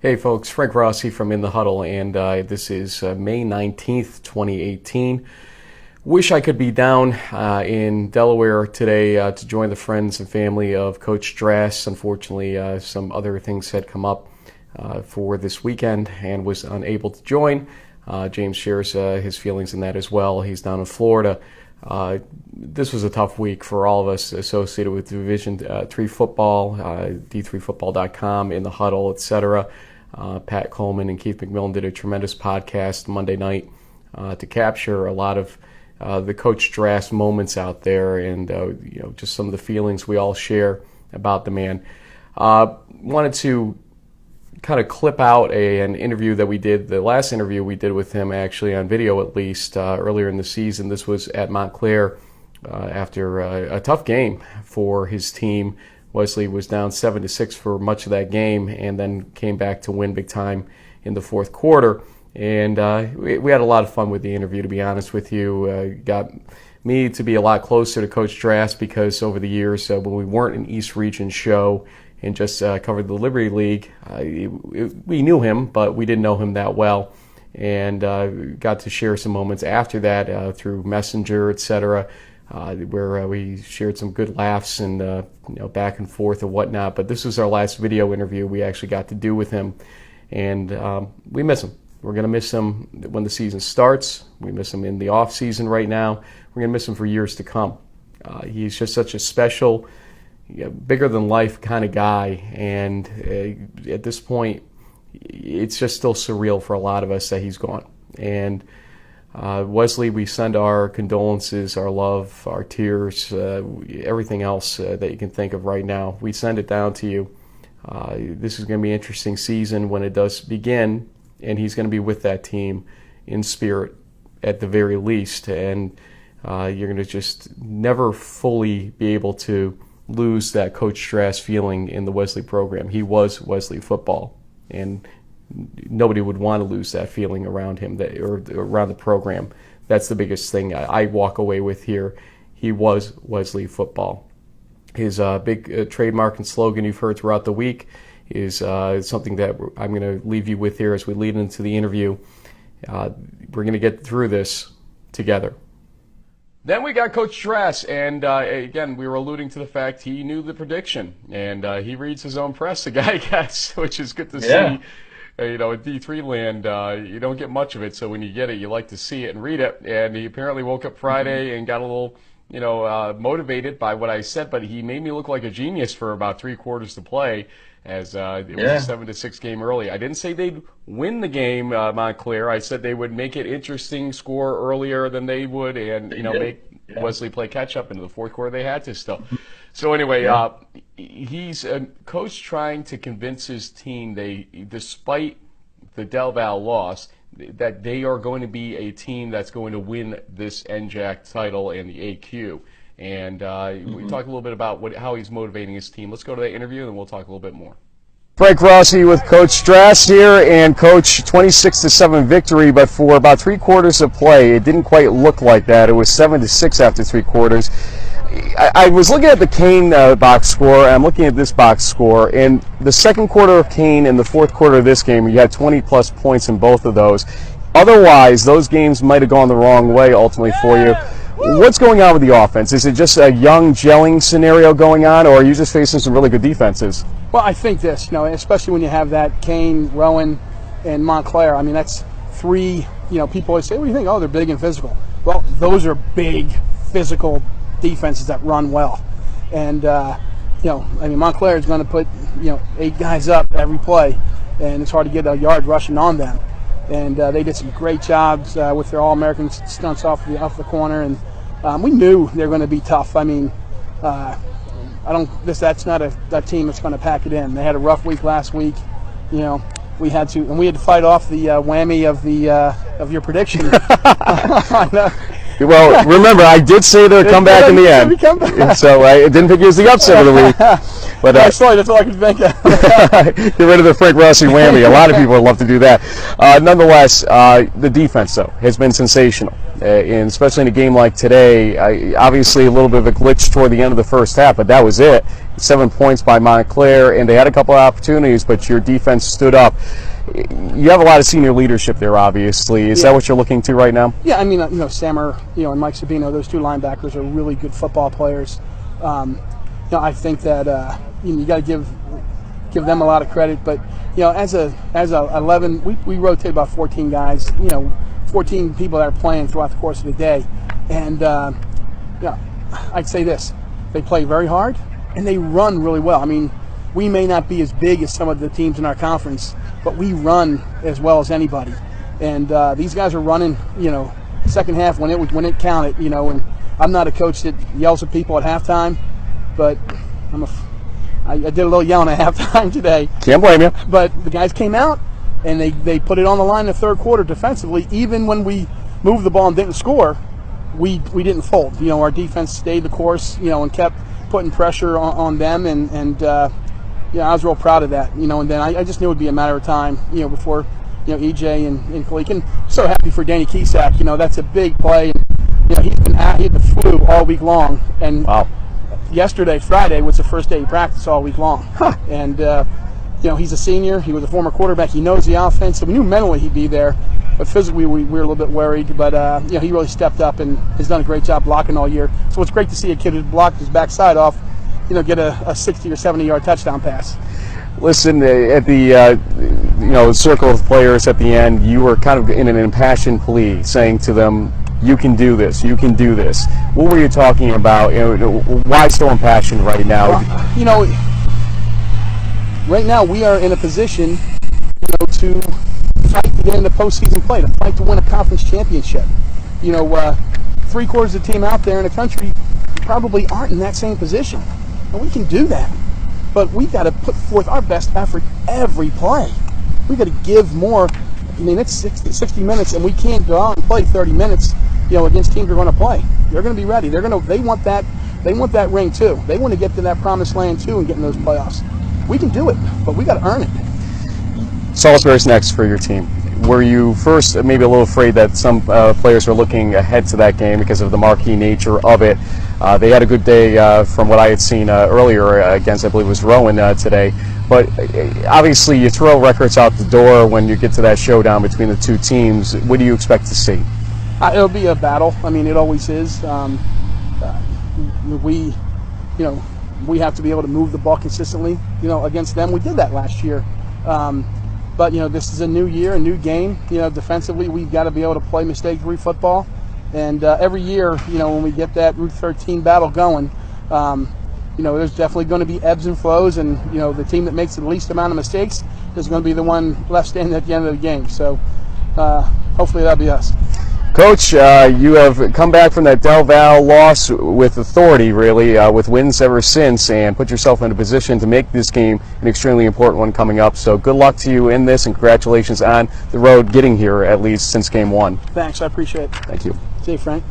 Hey folks, Frank Rossi from In the Huddle, and this is May 19th, 2018. Wish I could be down in Delaware today to join the friends and family of Coach Drass. Unfortunately, some other things had come up for this weekend and was unable to join. James shares his feelings in that as well. He's down in Florida. This was a tough week for all of us associated with Division 3 football, d3football.com, In the Huddle, etc. Pat Coleman and Keith McMillan did a tremendous podcast Monday night to capture a lot of the Coach Drass moments out there, and just some of the feelings we all share about the man. Wanted to kind of clip out an interview that we did, the last interview we did with him, actually on video at least, earlier in the season. This was at Montclair after a tough game for his team. Wesley was down 7-6 for much of that game and then came back to win big time in the fourth quarter. And we had a lot of fun with the interview, to be honest with you. Got me to be a lot closer to Coach Drass because over the years, when we weren't an East Region show and just covered the Liberty League, we knew him, but we didn't know him that well. And got to share some moments after that through Messenger, etc., where we shared some good laughs and back and forth and whatnot. But this was our last video interview we actually got to do with him, and we miss him. We're going to miss him when the season starts. We miss him in the off season right now. We're going to miss him for years to come. He's just such a special, bigger than life kind of guy, and at this point, it's just still surreal for a lot of us that he's gone. And Wesley, we send our condolences, our love, our tears, everything else that you can think of right now. We send it down to you. This is going to be an interesting season when it does begin, and he's going to be with that team in spirit at the very least. And you're going to just never fully be able to lose that Coach Drass feeling in the Wesley program. He was Wesley Football, and nobody would want to lose that feeling around him or around the program. That's the biggest thing I walk away with here. He was Wesley Football. His big trademark and slogan you've heard throughout the week is something that I'm going to leave you with here as we lead into the interview. We're going to get through this together. Then we got Coach Drass, and again, we were alluding to the fact he knew the prediction, and he reads his own press, the guy gets, which is good to see. In D3 land, you don't get much of it, so when you get it, you like to see it and read it. And he apparently woke up Friday and got a little, motivated by what I said, but he made me look like a genius for about 3 quarters to play, as it was a 7-6 game early. I didn't say they'd win the game, Montclair. I said they would make it interesting, score earlier than they would, and make Wesley play catch up into the fourth quarter. They had to still. So anyway, he's a coach trying to convince his team, despite the Del Val loss, that they are going to be a team that's going to win this NJAC title and the AQ. And we talked a little bit about how he's motivating his team. Let's go to that interview, and then we'll talk a little bit more. Frank Rossi with Coach Drass here, and Coach, 26-7 victory, but for about 3 quarters of play, it didn't quite look like that. It was 7-6 after 3 quarters. I was looking at the Kane box score, and I'm looking at this box score, and the second quarter of Kane and the fourth quarter of this game, you had 20-plus points in both of those. Otherwise, those games might have gone the wrong way ultimately for you. What's going on with the offense? Is it just a young gelling scenario going on, or are you just facing some really good defenses? Well, I think this, especially when you have that Kane, Rowan, and Montclair. I mean, that's 3, people always say, what do you think? Oh, they're big and physical. Well, those are big, physical defenses that run well. And, Montclair is going to put, 8 guys up every play, and it's hard to get a yard rushing on them. And they did some great jobs with their All-American stunts off the corner, and we knew they were going to be tough. I mean, that's not a team that's going to pack it in. They had a rough week last week. We had to fight off the whammy of your prediction. Well, remember, I did say they'd come back in the end. So I didn't pick you as the upset of the week. But that's all I could think of. Get rid of the Frank Rossi whammy. A lot of people would love to do that. Nonetheless, the defense, though, has been sensational. And especially in a game like today, obviously a little bit of a glitch toward the end of the first half, but that was it. 7 points by Montclair, and they had a couple of opportunities, but your defense stood up. You have a lot of senior leadership there, obviously. Is that what you're looking to right now? Yeah, I mean, Sammer, and Mike Sabino, those two linebackers are really good football players. I think that you got to give them a lot of credit. But as a 11, we rotate about 14 guys. 14 people that are playing throughout the course of the day, and I'd say this: they play very hard and they run really well. I mean, we may not be as big as some of the teams in our conference, but we run as well as anybody. And these guys are running. Second half when it counted. And I'm not a coach that yells at people at halftime, but I did a little yelling at halftime today. Can't blame you. But the guys came out and they put it on the line in the third quarter defensively. Even when we moved the ball and didn't score, we didn't fold. Our defense stayed the course, and kept putting pressure on them. And I was real proud of that. And then I just knew it would be a matter of time, before, EJ and Kalik. And so happy for Danny Kisak. That's a big play. And, he had the flu all week long. And wow. Yesterday, Friday, was the first day he practiced all week long. And, he's a senior. He was a former quarterback. He knows the offense. So we knew mentally he'd be there. But physically, we were a little bit worried. But, he really stepped up and has done a great job blocking all year. So it's great to see a kid who's blocked his backside off, get a 60 or 70-yard touchdown pass. Listen, at the circle of players at the end, you were kind of in an impassioned plea saying to them, you can do this, you can do this. What were you talking about? Why so impassioned right now? Well, right now we are in a position, to fight to get into postseason play, to fight to win a conference championship. Three-quarters of the team out there in the country probably aren't in that same position. And we can do that. But we've got to put forth our best effort every play. We've got to give more. I mean, it's 60 minutes, and we can't go out and play 30 minutes, against teams we're going to play. They're going to be ready. They want that ring too. They want to get to that promised land too and get in those playoffs. We can do it, but we got to earn it. Salisbury's next for your team. Were you first maybe a little afraid that some players were looking ahead to that game because of the marquee nature of it? They had a good day from what I had seen earlier against, I believe it was Rowan today. But obviously you throw records out the door when you get to that showdown between the two teams. What do you expect to see? It'll be a battle. I mean, it always is. We have to be able to move the ball consistently, against them. We did that last year. But, this is a new year, a new game. Defensively, we've got to be able to play mistake-free football. And every year, when we get that Route 13 battle going, there's definitely going to be ebbs and flows. And, the team that makes the least amount of mistakes is going to be the one left standing at the end of the game. So hopefully that'll be us. Coach, you have come back from that Del Val loss with authority, really, with wins ever since, and put yourself in a position to make this game an extremely important one coming up. So good luck to you in this, and congratulations on the road getting here, at least since game one. Thanks, I appreciate it. Thank you. See you, Frank.